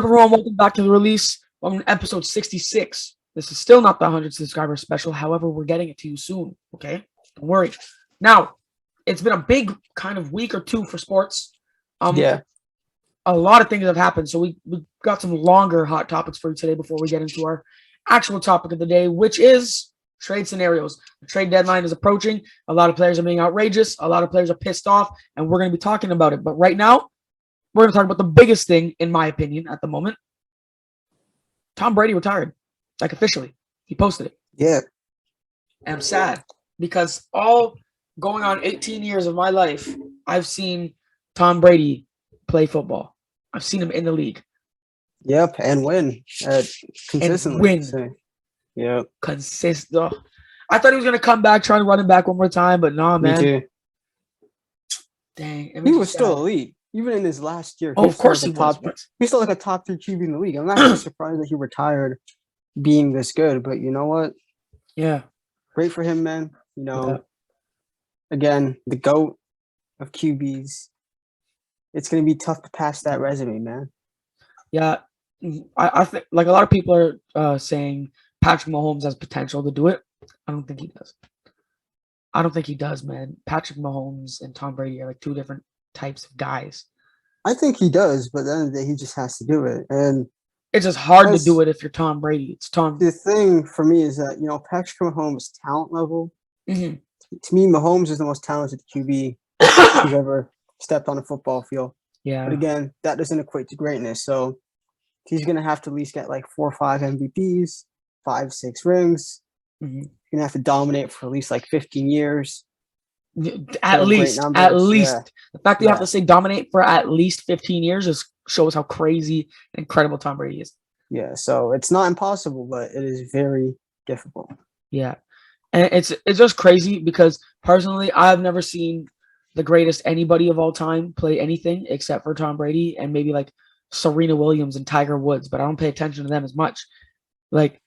up, everyone? Welcome back to the release on episode 66. This is still not the 100 subscriber special. However, we're getting it to you soon. Okay, don't worry. Now, it's been a big kind of week or two for sports. Yeah. A lot of things have happened, so we got some longer hot topics for you today before we get into our actual topic of the day, which is trade scenarios. The trade deadline is approaching. A lot of players are being outrageous. A lot of players are pissed off, and we're going to be talking about it. But right now, we're going to talk about the biggest thing, in my opinion, at the moment. Tom Brady retired, like officially. He posted it. Yeah. And I'm sad because all going on 18 years of my life, I've seen Tom Brady play football. I've seen him in the league. Yep, and win consistently. And win. Yep. Consistent. I thought he was going to come back, try to run him back one more time, but nah, man. Me too. Dang. He was still elite. Even in his last year. Oh, of course he was. He's still like a top 3 QB in the league. I'm not surprised that he retired being this good, but you know what? Yeah. Great for him, man. You know, again, the GOAT of QBs. It's going to be tough to pass that resume, man. Yeah. I think, like, a lot of people are saying Patrick Mahomes has potential to do it. I don't think he does. I don't think he does, man. Patrick Mahomes and Tom Brady are like two different types of guys. I think he does, but at the end of the day, he just has to do it. And it's just hard to do it if you're Tom Brady. It's Tom. The thing for me is that, you know, Patrick Mahomes' talent level, to me, Mahomes is the most talented QB who's ever stepped on a football field. Yeah. But again, that doesn't equate to greatness. So he's going to have to at least get like 4 or 5 MVPs, 5, 6 rings. He's going to have to dominate for at least like 15 years. At least. Yeah. The fact that you have to say dominate for at least 15 years just shows how crazy and incredible Tom Brady is. Yeah, so it's not impossible, but it is very difficult. Yeah. And it's just crazy because personally, I've never seen the greatest anybody of all time play anything except for Tom Brady and maybe like Serena Williams and Tiger Woods, but I don't pay attention to them as much. Like,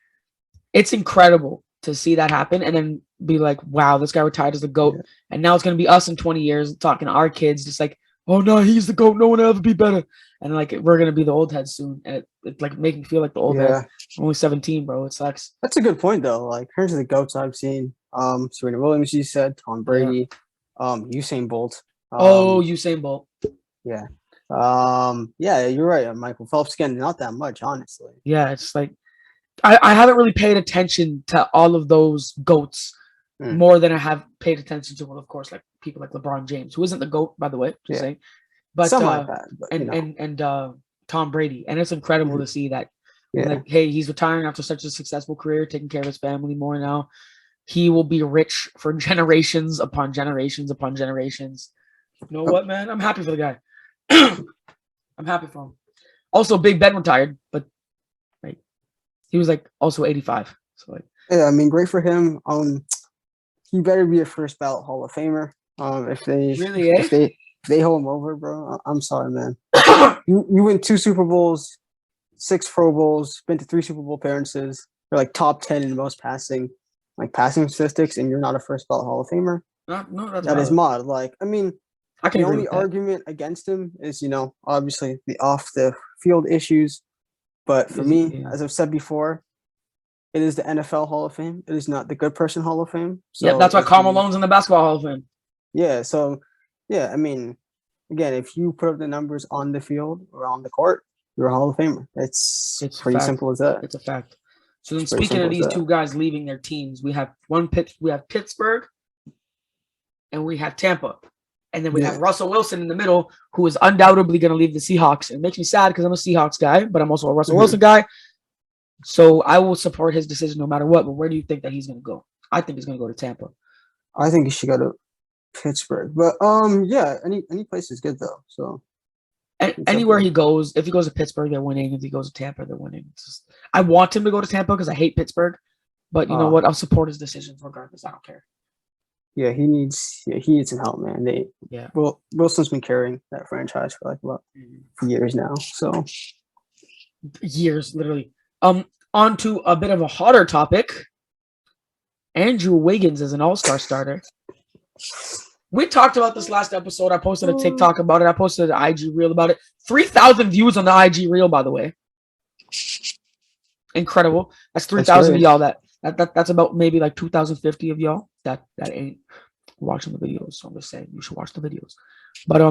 it's incredible to see that happen and then be like, wow, this guy retired as the GOAT. Yeah. And now it's going to be us in 20 years talking to our kids just like, oh, no, he's the GOAT. No one will ever be better. And like, we're going to be the old heads soon. And it's like making me feel like the old head. I'm only 17, bro. It sucks. That's a good point, though. Like, in terms of the GOATs I've seen, Serena Williams, you said, Tom Brady, Usain Bolt. Usain Bolt. Yeah. Yeah, you're right. Michael Phelps, again, not that much, honestly. Yeah, it's like, I haven't really paid attention to all of those GOATs more than I have paid attention to, well, of course, like people like LeBron James, who isn't the GOAT, by the way, just saying. But, like that, but and Tom Brady. And it's incredible to see that, like, hey, he's retiring after such a successful career, taking care of his family more now. He will be rich for generations upon generations upon generations. You know what, man? I'm happy for the guy. I'm happy for him. Also, Big Ben retired, but he was like also 85. So like, yeah, I mean, great for him. He better be a first ballot Hall of Famer. If they hold him over, bro, I'm sorry, man. you win 2 Super Bowls, 6 Pro Bowls, been to 3 Super Bowl appearances. You're like top 10 in most passing statistics, and you're not a first ballot Hall of Famer. No, that is mod. Like, I mean, the only argument against him is, you know, obviously the off the field issues. But for me, as I've said before, it is the NFL Hall of Fame. It is not the Good Person Hall of Fame. So that's why Karl Malone's in the Basketball Hall of Fame. Yeah, so, yeah, I mean, again, if you put up the numbers on the field or on the court, you're a Hall of Famer. It's pretty simple as that. It's a fact. So then speaking of these two guys leaving their teams, we have Pittsburgh and we have Tampa. And then we have Russell Wilson in the middle, who is undoubtedly going to leave the Seahawks. It makes me sad because I'm a Seahawks guy, but I'm also a Russell Wilson guy. So I will support his decision no matter what. But where do you think that he's going to go? I think he's going to go to Tampa. I think he should go to Pittsburgh. But yeah, any place is good though. So anywhere he goes, if he goes to Pittsburgh, they're winning. If he goes to Tampa, they're winning. I want him to go to Tampa because I hate Pittsburgh. But you know what? I'll support his decisions regardless. I don't care. Yeah, he needs some help, man. Well, Wilson's been carrying that franchise for like what years now. So years, literally. On to a bit of a hotter topic. Andrew Wiggins is an all-star starter. We talked about this last episode. I posted a TikTok about it. I posted an IG reel about it. 3,000 views on the IG reel, by the way. Incredible. That's 3,000 of y'all. That's about maybe like 2,050 of y'all that ain't watching the videos. So I'm just saying you should watch the videos. But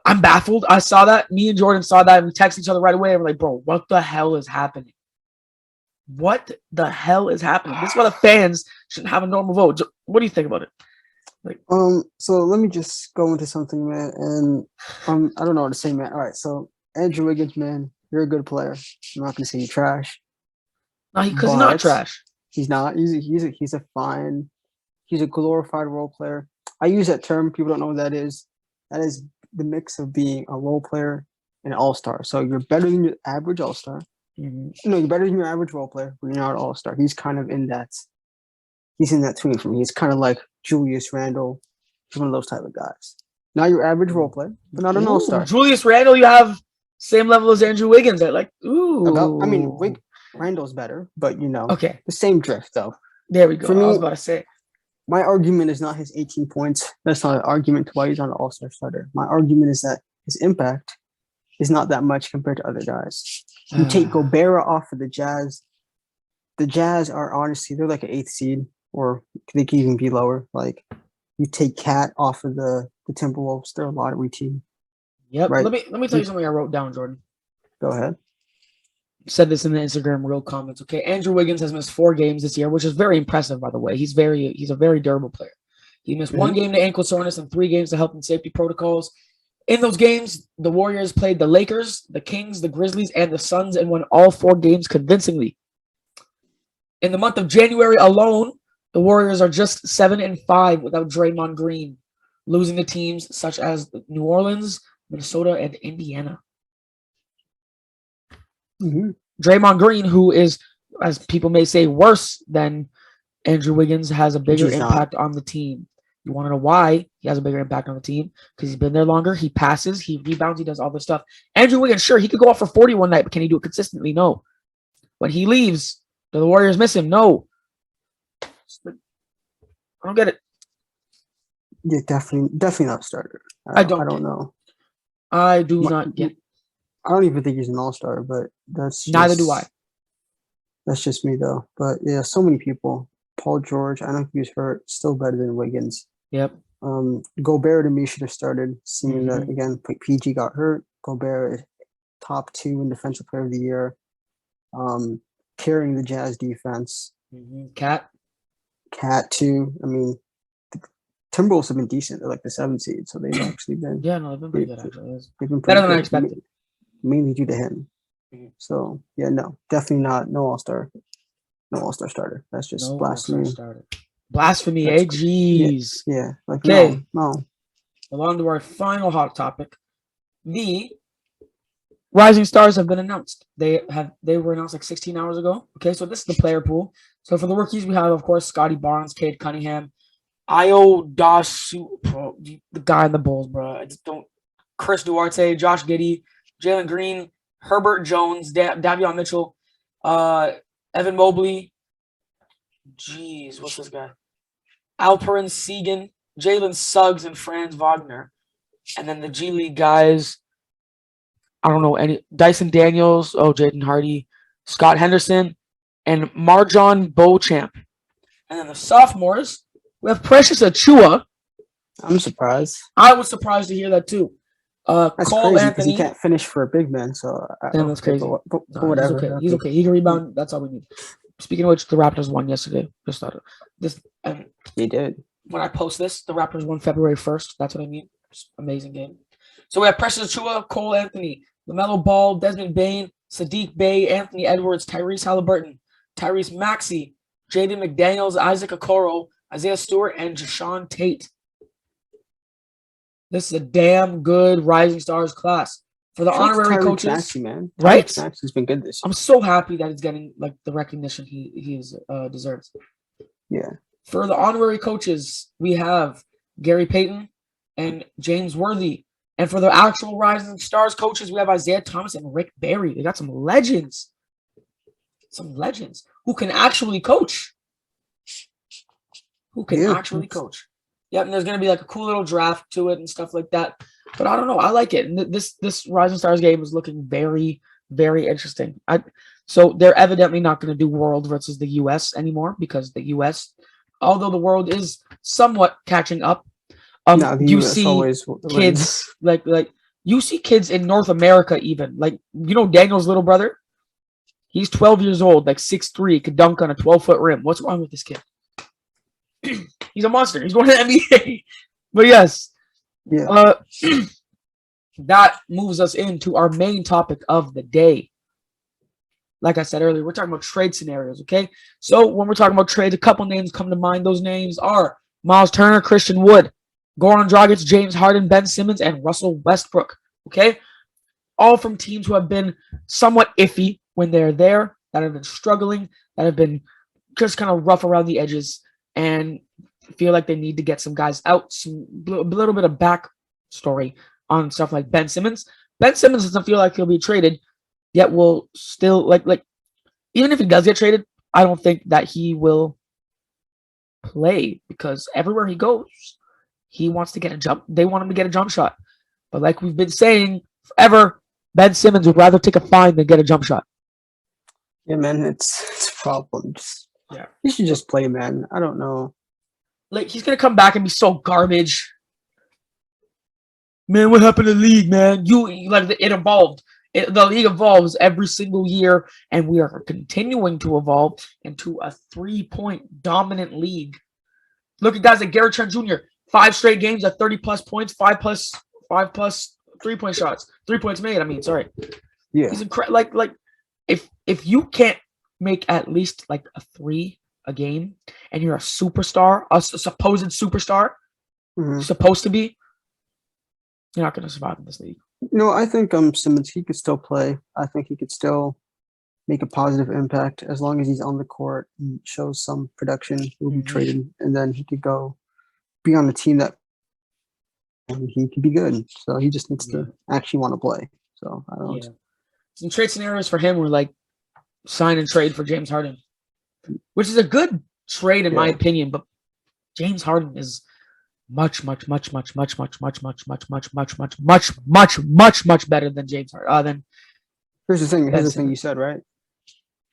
I'm baffled. I saw that. Me and Jordan saw that and we texted each other right away. And we're like, bro, what the hell is happening? What the hell is happening? This is why the fans shouldn't have a normal vote. What do you think about it? Like, so let me just go into something, man. And I don't know what to say, man. All right, so Andrew Wiggins, man, you're a good player. I'm not gonna say you're trash. No, because he's not trash. He's not. He's a glorified role player. I use that term. People don't know what that is. That is the mix of being a role player and an all-star. So you're better than your average all-star. Mm-hmm. No, you're better than your average role player, but you're not an all-star. He's kind of in that. He's in that tween for me. He's kind of like Julius Randle. He's one of those type of guys. Not your average role player, but not an all-star. Julius Randle, you have same level as Andrew Wiggins. Randle's better, but okay, the same drift though. There we go. I was about to say. My argument is not his 18 points. That's not an argument to why he's not an all-star starter. My argument is that his impact is not that much compared to other guys. You take Gobert off of the Jazz. The Jazz are honestly, they're like an 8th seed, or they can even be lower. Like, you take Cat off of the Timberwolves, they're a lottery team. Yep. Right? Let me tell you something I wrote down, Jordan. Go ahead. Said this in the Instagram real comments. Okay, Andrew Wiggins has missed 4 games this year, which is very impressive, by the way. He's a very durable player. He missed 1 game to ankle soreness and 3 games to health and safety protocols. In those games, the Warriors played the Lakers, the Kings, the Grizzlies, and the Suns and won all 4 games convincingly. In the month of January alone, the Warriors are just 7-5 without Draymond Green, losing to teams such as New Orleans, Minnesota, and Indiana. Mm-hmm. Draymond Green, who is, as people may say, worse than Andrew Wiggins, has a bigger impact on the team. You want to know why he has a bigger impact on the team? Because he's been there longer. He passes, he rebounds, he does all this stuff. Andrew Wiggins, sure, he could go off for 40 one night, but can he do it consistently? No. When he leaves, do the Warriors miss him? No. I don't get it. Yeah, definitely not a starter. I don't know. I do not get it. I don't even think he's an all-star, but that's neither do I. That's just me though. But yeah, so many people. Paul George, I don't think he was hurt, still better than Wiggins. Yep. Gobert to me should have started, seeing that again PG got hurt. Gobert is top 2 in defensive player of the year. Carrying the Jazz defense. Cat too. I mean, the Timberwolves have been decent. They're like the 7th seed, so they've actually been. Yeah, no, they've been pretty good actually. They've been better than I expected. Mainly due to him. So yeah, no, definitely not. No all-star starter. That's just blasphemy. Blasphemy, eh? Jeez. Yeah. Like, okay. No. Along to our final hot topic. The rising stars have been announced. They were announced like 16 hours ago. Okay, so this is the player pool. So for the rookies, we have, of course, Scottie Barnes, Cade Cunningham, the guy in the Bulls, bro. I just don't. Chris Duarte, Josh Giddey, Jalen Green, Herbert Jones, Davion Mitchell, Evan Mobley. Jeez, what's this guy? Alperen Sengun, Jalen Suggs, and Franz Wagner. And then the G League guys, I don't know any. Dyson Daniels, Jaden Hardy, Scott Henderson, and Marjon Beauchamp. And then the sophomores, we have Precious Achiuwa. I'm surprised. I was surprised to hear that too. That's Cole crazy Anthony. He can't finish for a big man, so damn, that's crazy. But whatever. He's okay. He's okay. He can rebound. That's all we need. Speaking of which, the Raptors won yesterday. Just thought this. They did. When I post this, the Raptors won February 1st. That's what I mean. Amazing game. So we have Precious Achiuwa, Cole Anthony, LaMelo Ball, Desmond Bane, Sadiq Bey, Anthony Edwards, Tyrese Halliburton, Tyrese Maxey, Jaden McDaniels, Isaac Okoro, Isaiah Stewart, and Jashawn Tate. This is a damn good Rising Stars class. For the honorary coaches, Maxey, man. Right? Maxey's been good this year. I'm so happy that he's getting like the recognition he deserves. Yeah. For the honorary coaches, we have Gary Payton and James Worthy. And for the actual Rising Stars coaches, we have Isaiah Thomas and Rick Barry. They got some legends. Some legends who can actually coach. Who can actually coach. Yep, and there's going to be like a cool little draft to it and stuff like that. But I don't know. I like it. And this Rising Stars game is looking very, very interesting. So they're evidently not going to do World versus the U.S. anymore because the U.S., although the world is somewhat catching up, No, the you US see always kids wins. like you see kids in North America even like Daniel's little brother. He's 12 years old, like 6'3", could dunk on a 12-foot rim. What's wrong with this kid? He's a monster. He's going to the NBA. But yes, Yeah. that moves us into our main topic of the day. Like I said earlier, we're talking about trade scenarios, okay? So when we're talking about trades, a couple names come to mind. Those names are Myles Turner, Christian Wood, Goran Dragic, James Harden, Ben Simmons, and Russell Westbrook, okay? All from teams who have been somewhat iffy when they're there, that have been struggling, that have been just kind of rough around the edges, and feel like they need to get some guys out. A little bit of backstory on stuff like Ben Simmons. Ben Simmons doesn't feel like he'll be traded, yet will still like even if he does get traded, I don't think that he will play because everywhere he goes, he wants to get a jump. They want him to get a jump shot. But like we've been saying forever, Ben Simmons would rather take a fine than get a jump shot. Yeah, man, it's a problem. Yeah, he should just play, man. I don't know. Like he's gonna come back and be so garbage. Man, what happened to the league, man? It evolved. The league evolves every single year, and we are continuing to evolve into a 3-point dominant league. Look at guys like Garrett Trent Jr. 5 straight games at 30+ points, 5+ 3-point shots, 3 points made. I mean, sorry. Yeah, he's incredible. Like if you can't make at least like a 3 a game, and you're a superstar, a supposed superstar, supposed to be, you're not going to survive in this league. No, I think Simmons, he could still play. I think he could still make a positive impact as long as he's on the court and shows some production. He'll be traded, and then he could go be on a team that and he could be good. So he just needs to actually want to play. So I don't. Some trade scenarios for him were like sign and trade for James Harden, which is a good trade in my opinion. But James Harden is much better than James Harden. Here's the thing. Here's the thing you said, right?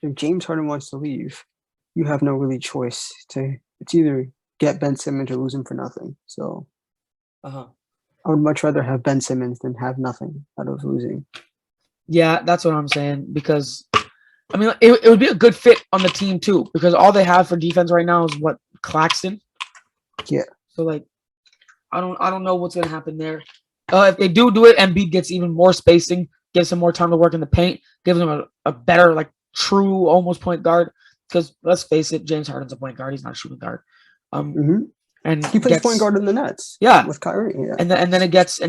If James Harden wants to leave, you have no really choice. It's either get Ben Simmons or lose him for nothing. So I would much rather have Ben Simmons than have nothing out of losing. Yeah, that's what I'm saying. Because I mean, it would be a good fit on the team too. Because all they have for defense right now is what, Claxton. Yeah. So like, I don't know what's gonna happen there. If they do it, Embiid gets even more spacing, gives him more time to work in the paint, gives him a better, like, true almost point guard. Because let's face it, James Harden's a point guard. He's not a shooting guard. And he plays point guard in the Nets. Yeah, with Kyrie. Yeah. And then it gets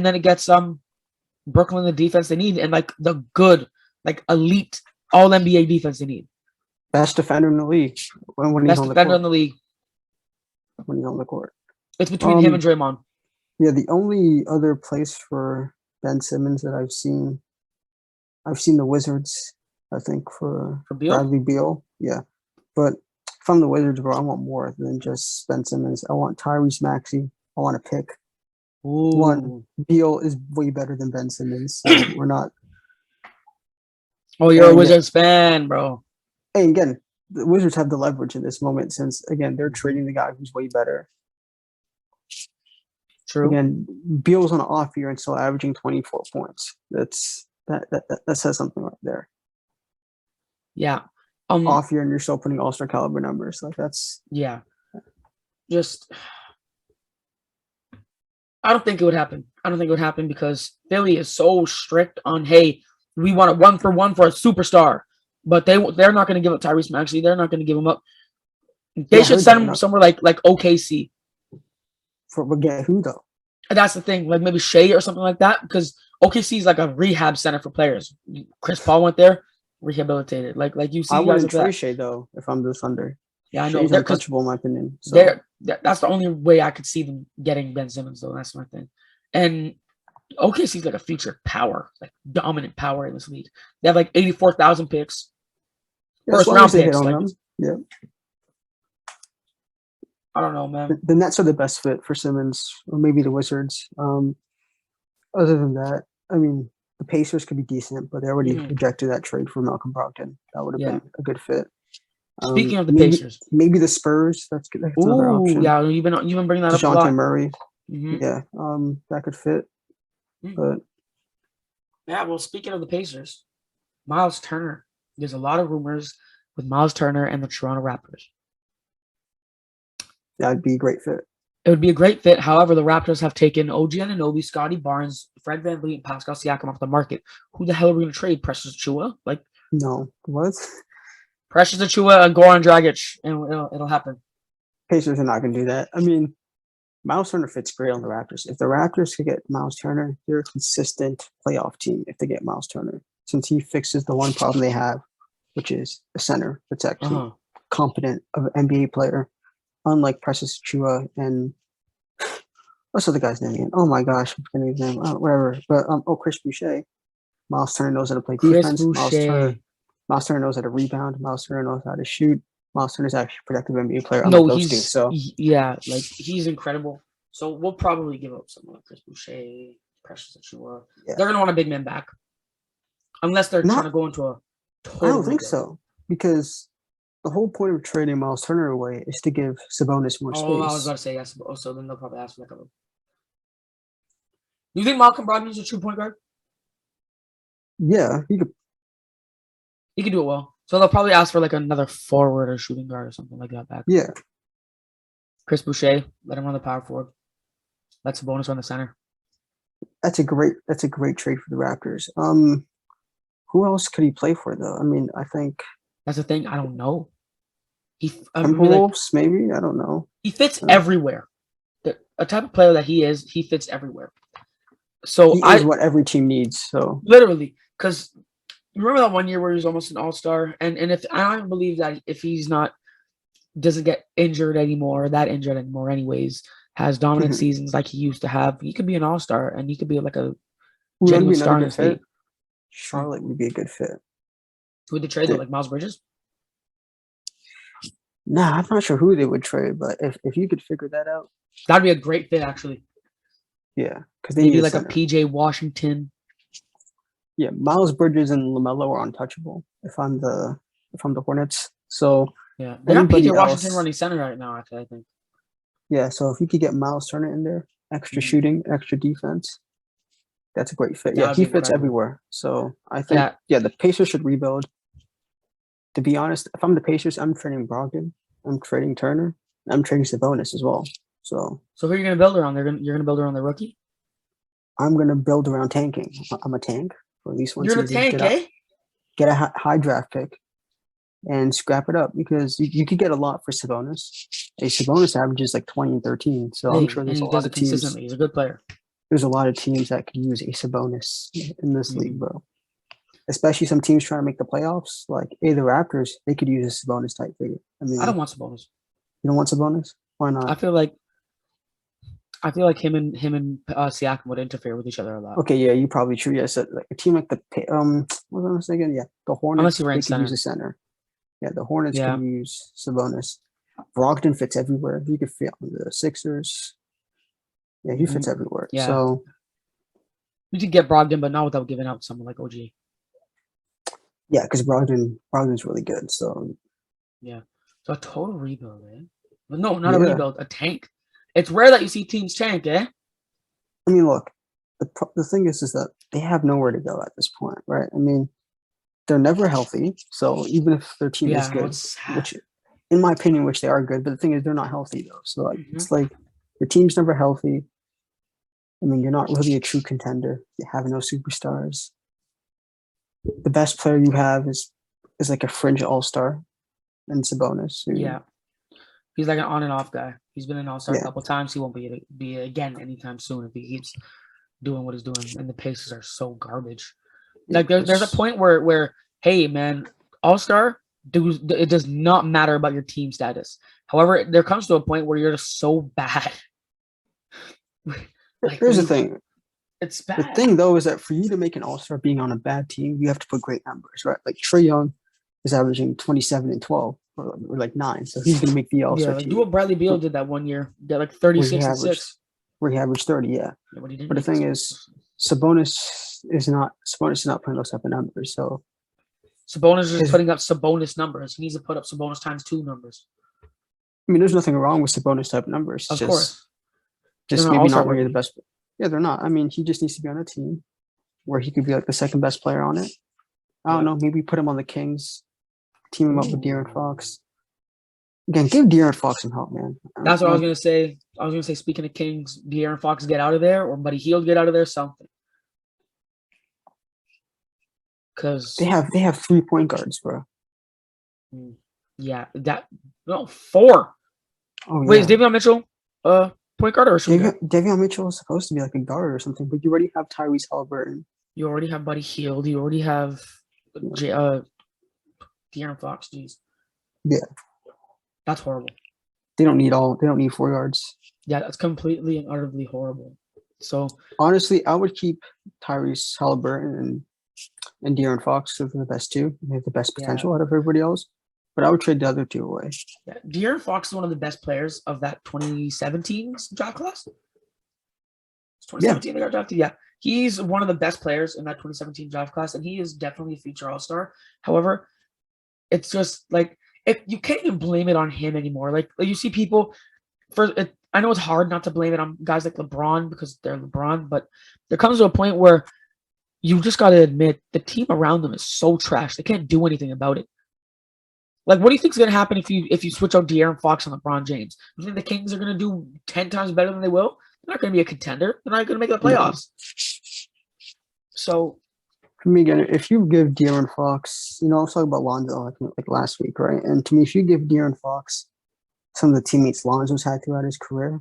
Brooklyn the defense they need, and like the good, like elite all NBA defense they need. Best defender in the league when he's on the court. Best defender in the league when he's on the court. It's between him and Draymond. Yeah, the only other place for Ben Simmons that I've seen the Wizards. I think for Beal? Bradley Beal. Yeah, but from the Wizards, bro, I want more than just Ben Simmons. I want Tyrese Maxey. I want a pick. One, Beal is way better than Ben Simmons. So we're not. Oh, you're a Wizards fan, bro. Hey, again, the Wizards have the leverage in this moment since, again, they're trading the guy who's way better. True. Again, Beal's on an off year and still averaging 24 points. That says something right there. Yeah. Off year and you're still putting all-star caliber numbers. Like that's just I don't think it would happen. Because Philly is so strict on, hey, we want a 1-for-1 for a superstar. But they're not going to give up Tyrese Maxey. They're not going to give him up. They should send him somewhere like OKC. Forget who though? And that's the thing, like maybe Shea or something like that, because OKC is like a rehab center for players. Chris Paul went there, rehabilitated. Like you see, I wouldn't trade Shea though if I'm the Thunder. Yeah, I know. Shea's untouchable in my opinion. So. That's the only way I could see them getting Ben Simmons though. That's my thing. And OKC is like a future power, like dominant power in this league. They have like 84,000 picks, first round picks. Yeah. I don't know, man. The Nets are the best fit for Simmons, or maybe the Wizards. other than that, I mean, the Pacers could be decent, but they already rejected that trade for Malcolm Brogdon. That would have been a good fit. Speaking of the maybe, Pacers, maybe the Spurs. That's another option. Yeah, you've been bringing that up a DeJounte lot. Murray. Yeah, that could fit. But yeah, well, speaking of the Pacers, Myles Turner. There's a lot of rumors with Myles Turner and the Toronto Raptors. That'd be a great fit. It would be a great fit. However, the Raptors have taken OG Anunoby, Scottie Barnes, Fred VanVleet, and Pascal Siakam off the market. Who the hell are we going to trade? Precious Achiuwa? No. What? Precious Achiuwa and Goran Dragic, and it'll happen. Pacers are not going to do that. I mean, Myles Turner fits great on the Raptors. If the Raptors could get Myles Turner, they're a consistent playoff team if they get Myles Turner, since he fixes the one problem they have, which is a center that's actually competent of an NBA player, unlike Precious Achiuwa and what's the other guy's name again? Oh my gosh, I'm forgetting his name. Whatever. But Chris Boucher. Myles Turner knows how to play defense. Myles Turner knows how to rebound. Myles Turner knows how to shoot. Myles Turner is actually a productive NBA player. He's incredible. So we'll probably give up someone like Chris Boucher, Precious Achiuwa. Yeah. They're gonna want a big man back, unless they're trying to go into a. I don't think so, because the whole point of trading Myles Turner away is to give Sabonis more space. Oh, I was about to say yes. So then they'll probably ask for like a. Do you think Malcolm Brogdon's a true point guard? Yeah, he could. He could do it well. So they'll probably ask for like another forward or shooting guard or something like that back. Yeah. Chris Boucher, let him run the power forward. That's a bonus on the center. That's a great trade for the Raptors. Who else could he play for though? I mean, I think that's the thing. I don't know. Timberwolves, maybe. I don't know. He fits everywhere. A type of player that he is, he fits everywhere. So he is what every team needs. So literally, because remember that one year where he was almost an all-star, and if I don't believe that if he's not doesn't get injured anymore, anyways, has dominant seasons like he used to have, he could be an all-star and he could be like a genuine star in his fit. Charlotte would be a good fit. Who would they trade though, like Miles Bridges? Nah, I'm not sure who they would trade, but if you could figure that out, that'd be a great fit actually. Yeah, because they maybe like a PJ Washington. Yeah, Miles Bridges and Lamelo are untouchable. If I'm the Hornets, so yeah, they got PJ Washington running center right now. Actually, I think. Yeah, so if you could get Myles Turner in there, extra shooting, extra defense, that's a great fit. Yeah, he fits everywhere. So I think the Pacers should rebuild. To be honest, if I'm the Pacers, I'm trading Brogdon, I'm trading Turner, I'm trading Sabonis as well. So who are you gonna build around? You're gonna build around the rookie. I'm gonna build around tanking. I'm a tank for at least one season. You're a tank, Get a high draft pick and scrap it up, because you could get a lot for Sabonis. Sabonis averages like 20 and 13, so I'm sure there's a lot of teams. Consistently, he's a good player. There's a lot of teams that can use a Sabonis in this league, bro. Especially some teams trying to make the playoffs, like the Raptors, they could use a Sabonis type figure. I mean, I don't want Sabonis. You don't want Sabonis? Why not? I feel like him and Siakam would interfere with each other a lot. Okay, yeah, you probably true. Yes, like a team like the what was I saying? Yeah, the Hornets. They could use a center. Yeah, the Hornets can use Sabonis. Brogdon fits everywhere. He could fit on the Sixers. Yeah, he fits everywhere. Yeah. So you could get Brogdon, but not without giving out someone like OG. Yeah, because Brogdon's really good. So yeah, so a total rebuild, man. But no, not a rebuild, a tank. It's rare that you see teams tank, eh? I mean, look, the thing is that they have nowhere to go at this point, right? I mean, they're never healthy. So even if their team is good, which, in my opinion, which they are good, but the thing is they're not healthy though. So like, it's like your team's never healthy. I mean, you're not really a true contender. You have no superstars. The best player you have is like a fringe all-star in Sabonis. He's like an on and off guy. He's been an all-star a couple times. He won't be again anytime soon if he keeps doing what he's doing. And the Pacers are so garbage. Like there's a point where hey man, all-star, it does not matter about your team status. However, there comes to a point where you're just so bad. Here's the thing. It's bad. The thing though is that for you to make an all-star being on a bad team, you have to put great numbers, right? Like Trae Young is averaging 27 and 12 or like 9, so he's gonna make the all-star team. Do what Bradley Beal did that one year. Got like 36 and 6. Where he averaged 30, yeah. But the thing is, Sabonis is not putting those type of numbers. So Sabonis is putting up Sabonis numbers. He needs to put up Sabonis times 2 numbers. I mean, there's nothing wrong with Sabonis type numbers. Of course. Just maybe not where you're the best. Yeah, they're not. I mean, he just needs to be on a team where he could be like the second best player on it. I don't know. Maybe put him on the Kings, team him up with De'Aaron Fox. Again, give De'Aaron Fox some help, man. That's what I was gonna say. I was gonna say, speaking of Kings, De'Aaron Fox get out of there, or Buddy Hield get out of there, something. Because they have 3 point guards, bro. Yeah, 4. Oh, wait, is Davion Mitchell point guard or shooter? Davion Mitchell is supposed to be like a guard or something, but you already have Tyrese Haliburton. You already have Buddy Hield. You already have De'Aaron Fox. Jeez. Yeah. That's horrible. They don't need 4 yards. Yeah, that's completely and utterly horrible. So honestly, I would keep Tyrese Haliburton and De'Aaron Fox. Those are the best 2. They have the best potential out of everybody else. But I would trade the other 2 away. Yeah, De'Aaron Fox is one of the best players of that 2017 draft class. 2017 they got drafted. Yeah, he's one of the best players in that 2017 draft class, and he is definitely a future All-Star. However, it's just like you can't even blame it on him anymore. Like you see people I know it's hard not to blame it on guys like LeBron because they're LeBron, but there comes to a point where you just got to admit the team around them is so trash. They can't do anything about it. Like, what do you think is going to happen if you switch out De'Aaron Fox and LeBron James? You think the Kings are going to do 10 times better than they will? They're not going to be a contender. They're not going to make the playoffs. So, for me, again, if you give De'Aaron Fox, I was talking about Lonzo like last week, right? And to me, if you give De'Aaron Fox some of the teammates Lonzo's had throughout his career,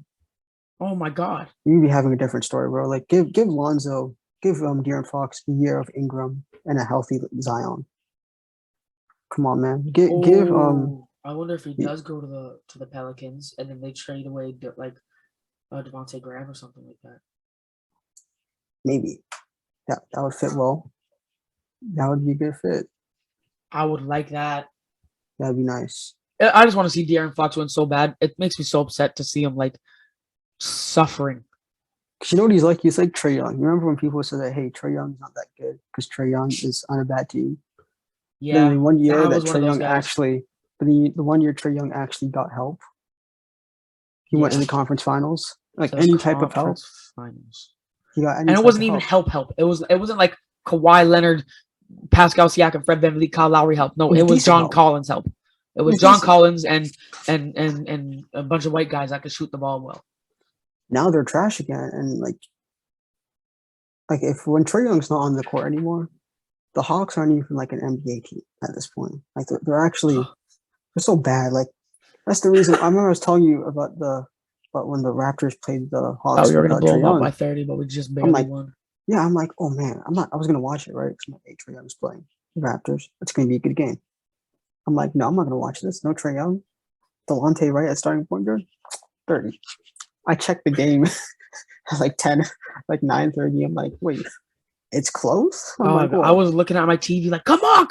oh my God, you'd be having a different story, bro. Like, give Lonzo, give De'Aaron Fox a year of Ingram and a healthy Zion. Come on, man. Give. I wonder if he does go to the Pelicans and then they trade away like Devontae Graham or something like that. Maybe that would fit well. That would be a good fit. I would like that. That'd be nice. I just want to see De'Aaron Fox win so bad. It makes me so upset to see him like suffering. You know what he's like? He's like Trae Young. You remember when people said that, hey, Trae Young's not that good because Trae Young is on a bad team? Yeah. Then one year that Trae Young actually, the 1 year Trae Young actually got help. He went in the conference finals, like any type of help. Finals. He got any and it wasn't even help. It wasn't like Kawhi Leonard, Pascal Siakam, Fred VanVleet, Kyle Lowry help. No, it was John Collins help. It was John Collins and a bunch of white guys that could shoot the ball well. Now they're trash again, and like if when Trae Young's not on the court anymore, the Hawks aren't even like an NBA team at this point. Like they're so bad. Like that's the reason. I remember I was telling you about when the Raptors played the Hawks. Oh, we were gonna blow them up by 30, but we just barely won. Yeah, I'm like, oh man, I was gonna watch it, right? Because my Trae Young's playing the Raptors. It's gonna be a good game. I'm like, no, I'm not gonna watch this. No Trae Young, Delonte Wright at starting point guard, 30. I checked the game at like 10, like 9:30. I'm like, wait. It's close. I was looking at my TV like, come on.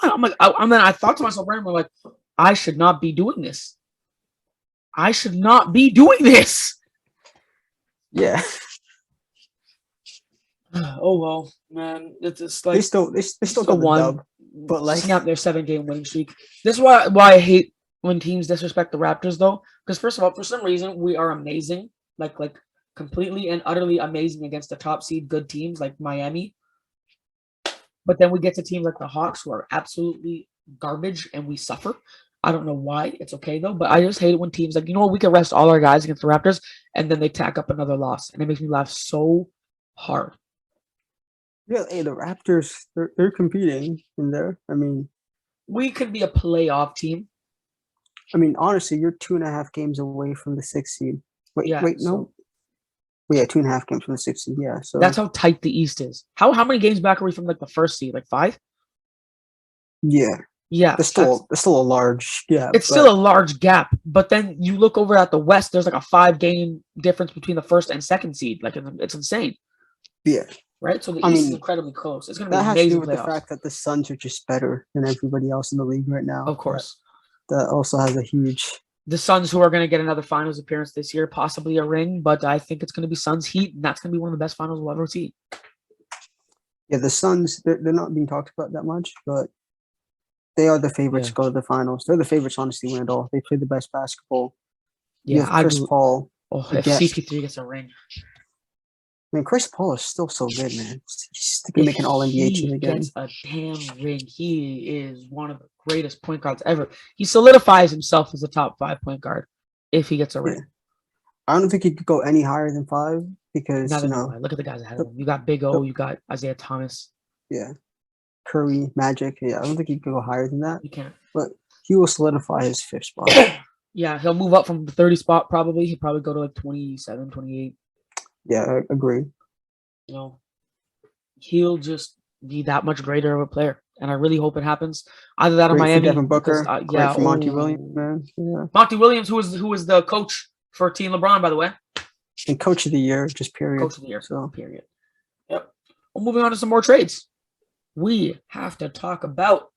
I'm like, I thought to myself, randomly, like, I should not be doing this. Yeah. Oh well, man. It's just like they still got the dub, but like snap their 7-game winning streak. This is why I hate when teams disrespect the Raptors, though, because first of all, for some reason, we are amazing, like completely and utterly amazing against the top seed good teams like Miami. But then we get to teams like the Hawks who are absolutely garbage and we suffer. I don't know why. It's okay though, but I just hate it when teams like, we can rest all our guys against the Raptors and then they tack up another loss. And it makes me laugh so hard. Yeah, hey, the Raptors, they're competing in there. I mean, we could be a playoff team. I mean, honestly, you're 2.5 games away from the 6th seed. No. Well, yeah, 2.5 games from the 6th seed. Yeah, so that's how tight the East is. How many games back are we from like the 1st seed? Like 5? Yeah. Yeah. It's still a large gap. It's still a large gap. But then you look over at the West, there's like a 5-game difference between the 1st and 2nd seed. Like it's insane. Yeah. Right? So the East is incredibly close. It's gonna be amazing. That has to do with the fact that the Suns are just better than everybody else in the league right now. Of course. That also has a huge the Suns, who are going to get another finals appearance this year, possibly a ring, but I think it's going to be Suns Heat, and that's going to be one of the best finals we'll ever see. Yeah, the Suns, they're not being talked about that much, but they are the favorites to go to the finals. They're the favorites, honestly, to win it all. They play the best basketball. You have Chris Paul. Oh, if CP3 gets a ring. I mean, Chris Paul is still so good, man. He's going to make an All-NBA team again. He gets a damn ring. He is one of the greatest point guards ever. He solidifies himself as a top 5 point guard if he gets a ring. I don't think he could go any higher than 5 because, look at the guys ahead of him. You got Big O, you got Isaiah Thomas. Yeah. Curry, Magic. Yeah, I don't think he could go higher than that. You can't. But he will solidify his 5th spot. Yeah, he'll move up from the 30 spot probably. He'll probably go to like 27, 28. Yeah, I agree. He'll just be that much greater of a player, and I really hope it happens. Either that or Miami. Devin Booker, because, for Monty Williams, man. Yeah. Monty Williams, who is the coach for Team LeBron, by the way, and Coach of the Year, just period. Coach of the Year, period. Yep. Well, moving on to some more trades. We have to talk about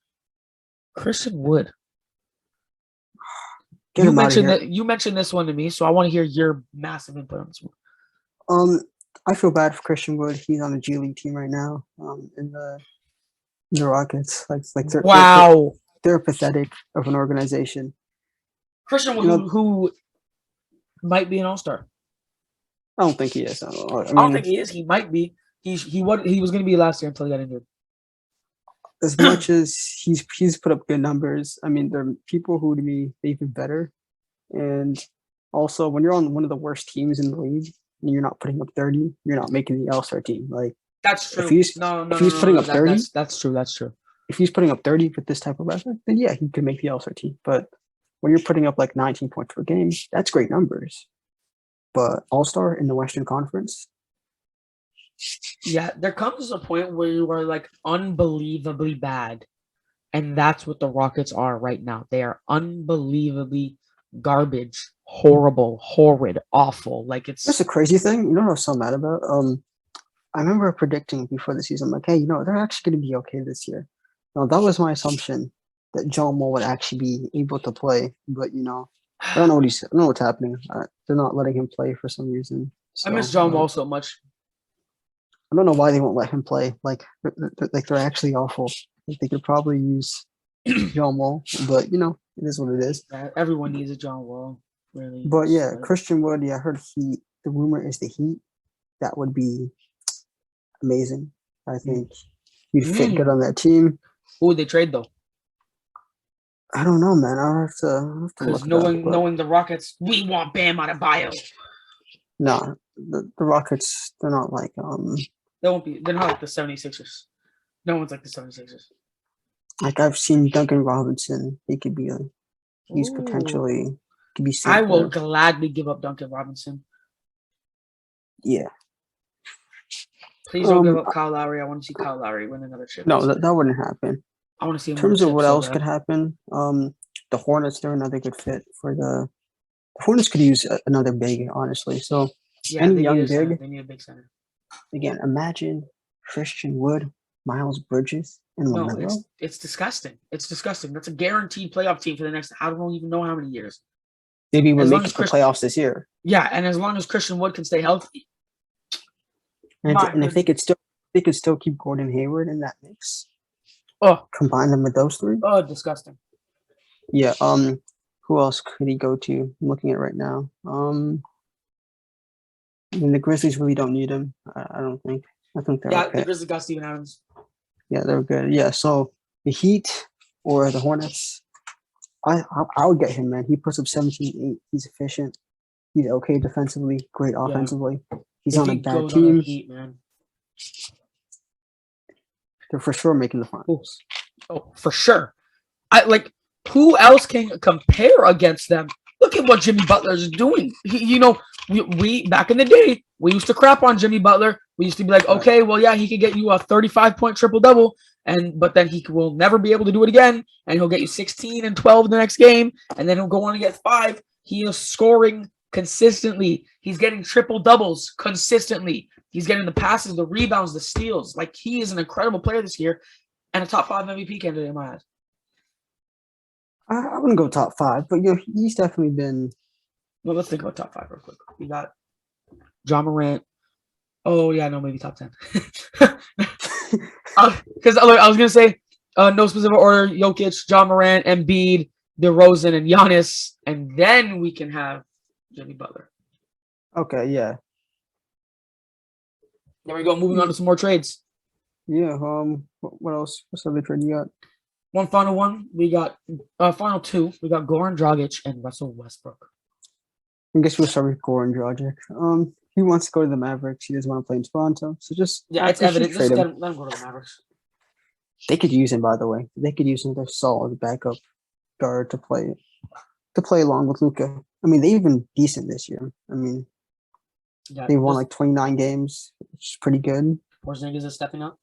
Christian Wood. You mentioned this one to me, so I want to hear your massive input on this one. I feel bad for Christian Wood. He's on a G League team right now. In the Rockets, they're pathetic of an organization. Christian Wood, who might be an All-Star. I don't think he is. I don't think he is. He might be. He was going to be last year until he got injured. As much as he's put up good numbers, I mean, there are people who to me even better. And also, when you're on one of the worst teams in the league and you're not putting up 30, you're not making the All-Star team. Like, that's true. If he's putting up 30, that's true. That's true. If he's putting up 30 with this type of record, then yeah, he could make the All-Star team. But when you're putting up like 19 points per game, that's great numbers. But All-Star in the Western Conference. Yeah, there comes a point where you are like unbelievably bad. And that's what the Rockets are right now. They are unbelievably garbage, horrible, horrid, awful. Like it's just a crazy thing. You know what I was so mad about? I remember predicting before the season, like, hey, they're actually going to be okay this year. Now, that was my assumption that John Wall would actually be able to play. But, I don't know what's happening. They're not letting him play for some reason. So, I miss John Wall so much. I don't know why they won't let him play. Like they're actually awful. Like, they could probably use John Wall, but it is what it is. Yeah, everyone needs a John Wall, really. But yeah, Christian Wood. Yeah, I heard Heat. The rumor is the Heat. That would be amazing. I think he'd fit good on that team. Who would they trade though? I don't know, man. I'll have to look. Knowing the Rockets, we want Bam Adebayo. No, the Rockets. They're not like They won't be. They're not like the 76ers. No one's like the 76ers. Like I've seen Duncan Robinson. He could be he's potentially could be. I will gladly give up Duncan Robinson. Yeah. Please don't give up Kyle Lowry. I want to see Kyle Lowry win another chip. No, that wouldn't happen. I want to see him. In terms of what else could happen, the Hornets, they're another good fit for the Hornets. Could use another big, honestly. So yeah, any young big, they need a big center. Again, imagine Christian Wood, Miles Bridges, and Lamelo. No, it's disgusting. It's disgusting. That's a guaranteed playoff team for the next. I don't even know how many years. Maybe we'll make the playoffs this year. Yeah, and as long as Christian Wood can stay healthy, and if they could still keep Gordon Hayward in that mix. Combine them with those three. Oh, disgusting. Yeah. Who else could he go to? I'm looking at it right now. I mean, the Grizzlies really don't need him. I don't think. I think they're okay. The Grizzlies got Steven Adams. Yeah, they're good. Yeah. So the Heat or the Hornets, I would get him, man. He puts up 17-8. He's efficient. He's okay defensively. Great offensively. He's on a bad team. Heat, man. They're for sure making the finals. Oh, for sure. Who else can compare against them? Look at what Jimmy Butler's doing. We back in the day, we used to crap on Jimmy Butler. We used to be like, okay, well, yeah, he could get you a 35-point triple-double, but then he will never be able to do it again, and he'll get you 16 and 12 in the next game, and then he'll go on to get 5. He is scoring consistently. He's getting triple-doubles consistently. He's getting the passes, the rebounds, the steals. Like, he is an incredible player this year and a top 5 MVP candidate in my eyes. I wouldn't go top 5, but he's definitely been. Well, let's think about top 5 real quick. We got John Morant. Oh yeah, no, maybe top 10. Because I was gonna say no specific order: Jokic, John Morant, Embiid, DeRozan, and Giannis, and then we can have Jimmy Butler. Okay, yeah. There we go. Moving on to some more trades. Yeah. What else? What's the other trade you got? One final one. We got final two. We got Goran Dragic and Russell Westbrook. I guess we'll start with Goran Dragic. He wants to go to the Mavericks. He doesn't want to play in Toronto. So just it's evident. Just let him go to the Mavericks. They could use him, by the way. They could use him as a solid backup guard to play along with Luka. I mean, they've been decent this year. I mean, they won like 29 games, which is pretty good. Porzingis is stepping up.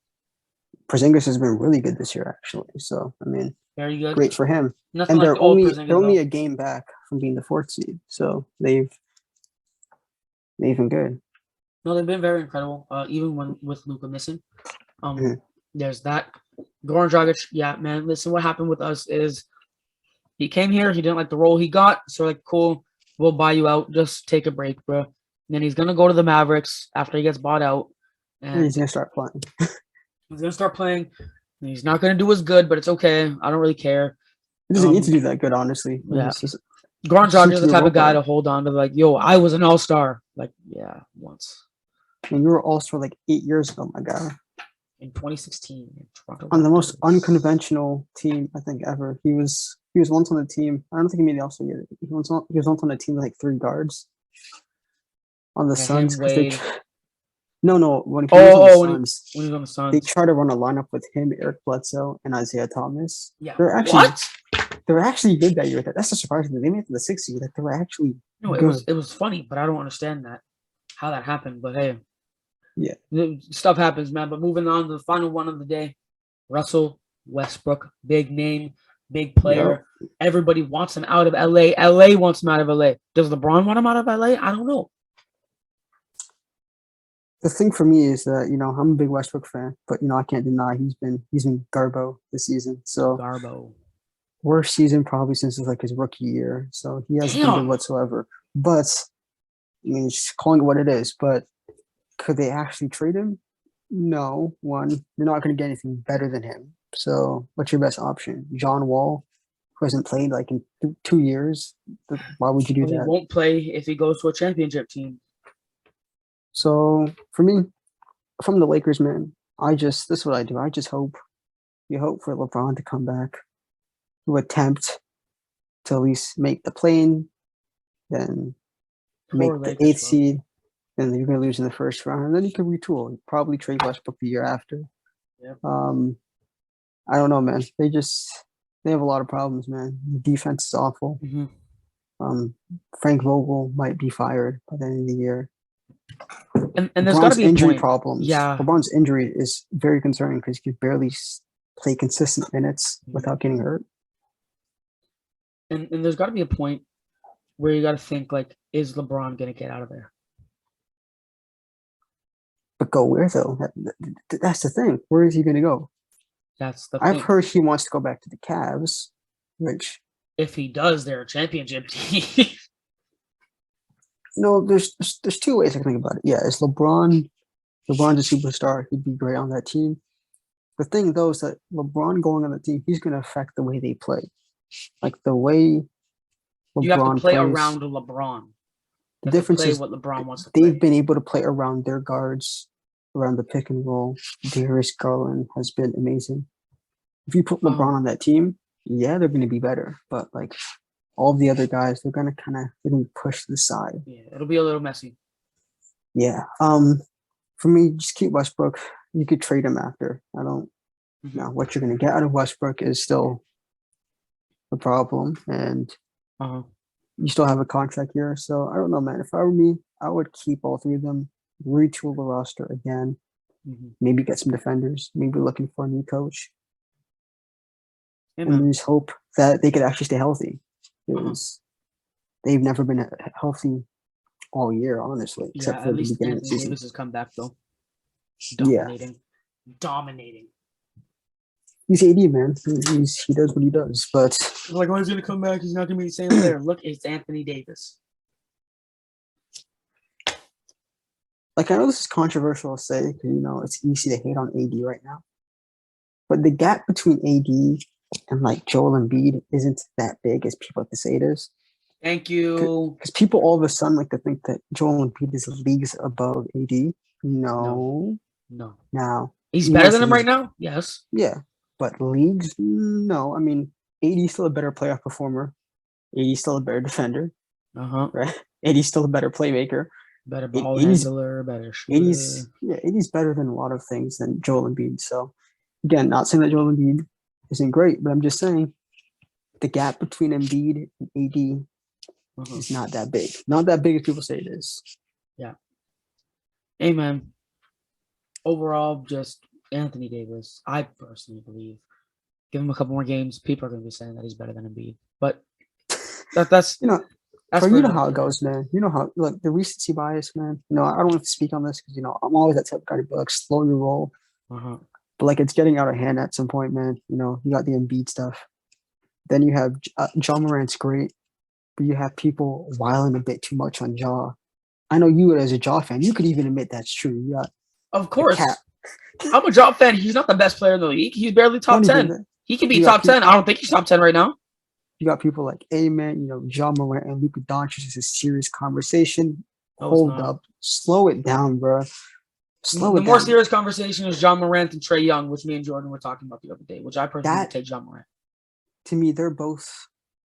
Porzingis has been really good this year, actually. So, I mean, very good. Great for him. Nothing and like they're only a game back from being the 4th seed. So they've been good. No, they've been very incredible. Even with Luka missing. There's that. Goran Dragic, yeah, man. Listen, what happened with us is he came here, he didn't like the role he got, so like, cool, we'll buy you out. Just take a break, bro. And then he's gonna go to the Mavericks after he gets bought out, and he's gonna start playing. He's gonna start playing. He's not gonna do as good, but it's okay. I don't really care. He doesn't need to do that good, honestly. Yeah. Goran Dragic is the type of guy to hold on to, like, yo, I was an all-star. Like, yeah, once. And you were all-star like 8 years ago, my guy. In 2016 in Toronto. On the most unconventional team, I think, ever. He was once on the team. I don't think he made the All-Star yet. He was once on a team with like 3 guards. On the Suns. No, when he was on the Suns. When he was on the Suns. They tried to run a lineup with him, Eric Bledsoe, and Isaiah Thomas. Yeah. They were actually good that year. That's a surprise. They made it to the 6th seed. They were actually good. It was funny, but I don't understand how that happened. But hey. Yeah. Stuff happens, man. But moving on to the final one of the day. Russell Westbrook. Big name, big player. Yep. Everybody wants him out of LA. LA wants him out of LA. Does LeBron want him out of LA? I don't know. The thing for me is that, I'm a big Westbrook fan, but I can't deny he's been Garbo this season. So Garbo. Worst season probably since his rookie year. So he hasn't been good whatsoever. But I mean, just calling it what it is. But could they actually trade him? No. One, you're not going to get anything better than him. So what's your best option? John Wall, who hasn't played like in 2 years. Why would you do that? He won't play if he goes to a championship team. So for me, from the Lakers, man, this is what I do. I just hope for LeBron to come back, to attempt to at least make the play-in, then make the 8th seed, and then you're going to lose in the first round, and then you can retool. You probably trade Westbrook the year after. Yep. I don't know, man. They have a lot of problems, man. The defense is awful. Mm-hmm. Frank Vogel might be fired by the end of the year. And there's got to be injury problems. Yeah, LeBron's injury is very concerning because he can barely play consistent minutes without getting hurt. And there's got to be a point where you got to think, like, is LeBron going to get out of there? But go where, though? That's the thing. Where is he going to go? That's the thing. I've heard he wants to go back to the Cavs, which... If he does, they're a championship team. No, there's 2 ways I can think about it. Yeah, it's LeBron's a superstar. He'd be great on that team. The thing, though, is that LeBron going on the team, he's going to affect the way they play. Like the way LeBron you have to play plays, around LeBron. The difference is what LeBron wants to play. They've been able to play around their guards, around the pick and roll. Darius Garland has been amazing. If you put LeBron on that team, yeah, they're going to be better. But like all the other guys, they're going to push to the side. Yeah, it'll be a little messy. Yeah. For me, just keep Westbrook. You could trade him after. I don't know what you're going to get out of Westbrook is still a problem, and you still have a contract here. So I don't know, man. If I were me, I would keep all 3 of them, retool the roster again, maybe get some defenders, maybe looking for a new coach, and just hope that they could actually stay healthy. Because they've never been healthy all year, honestly, except for the beginning of the season. Davis has come back though, dominating. He's AD, man. He does what he does. But like, when he's gonna come back, he's not gonna be the same player. Look, it's Anthony Davis. Like, I know this is controversial to say because it's easy to hate on AD right now. But the gap between AD and like Joel Embiid isn't that big as people like to say it is. Thank you. Because people all of a sudden like to think that Joel Embiid is leagues above AD. No. Now he's better than him right now. Yes. Yeah, but leagues, no. I mean, AD's still a better playoff performer. AD's still a better defender. Right. AD's still a better playmaker. Better ball handler. Better shooter. AD's better than a lot of things than Joel Embiid. So again, not saying that Joel Embiid isn't great, but I'm just saying the gap between Embiid and AD is not that big. Not that big as people say it is. Yeah. Amen. Overall, just Anthony Davis, I personally believe, give him a couple more games, people are going to be saying that he's better than Embiid. But that's that's how it goes, man. You know how the recency bias, man. I don't have to speak on this because I'm always that type of guy to be like slow your roll. But like it's getting out of hand at some point, man. You got the Embiid stuff. Then you have Ja Morant's great, but you have people wiling a bit too much on Ja. I know you as a Ja fan, you could even admit that's true. You got of course. I'm a Ja fan. He's not the best player in the league. He's barely top 10. He can be top 10. I don't think he's top 10 right now. You got people like, hey, man, Ja Morant and Luka Doncic is a serious conversation. Hold up. Slow it down, bro. The more serious conversation is Ja Morant and Trae Young, which me and Jordan were talking about the other day, which I personally would take Ja Morant. To me, they're both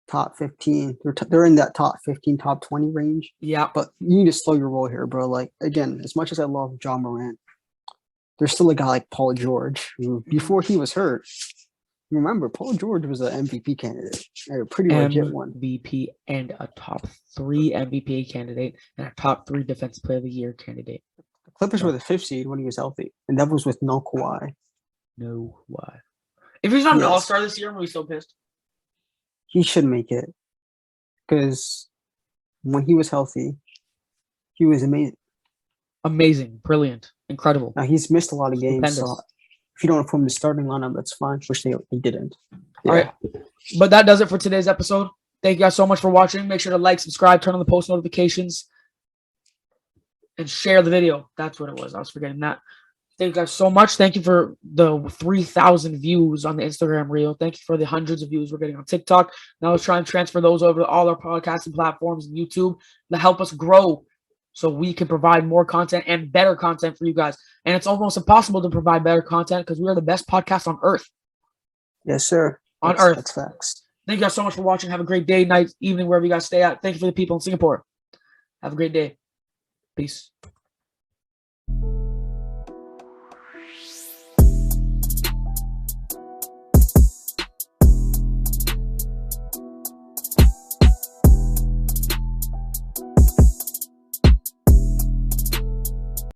top 15. They're in that top 15, top 20 range. Yeah. But you need to slow your roll here, bro. Like, again, as much as I love Ja Morant, there's still a guy like Paul George who, before he was hurt, remember, Paul George was an MVP candidate, a pretty legit one. MVP and a top 3 MVP candidate and a top 3 Defensive Player of the Year candidate. The Clippers were the 5th seed when he was healthy, and that was with no Kawhi. No Kawhi. If he's not an All-Star this year, are we still pissed? He should make it because when he was healthy, he was amazing. Amazing, brilliant, incredible. Now he's missed a lot of games, so if you don't put him in the starting lineup, that's fine. Which he didn't. Yeah. All right, but that does it for today's episode. Thank you guys so much for watching. Make sure to like, subscribe, turn on the post notifications, and share the video. That's what it was. I was forgetting that. Thank you guys so much. Thank you for the 3,000 views on the Instagram reel. Thank you for the hundreds of views we're getting on TikTok. Now let's try and transfer those over to all our podcasting platforms and YouTube to help us grow so we can provide more content and better content for you guys. And it's almost impossible to provide better content because we are the best podcast on earth. Yes, sir. On earth. That's facts. Thank you guys so much for watching. Have a great day, night, evening, wherever you guys stay at. Thank you for the people in Singapore. Have a great day. Peace.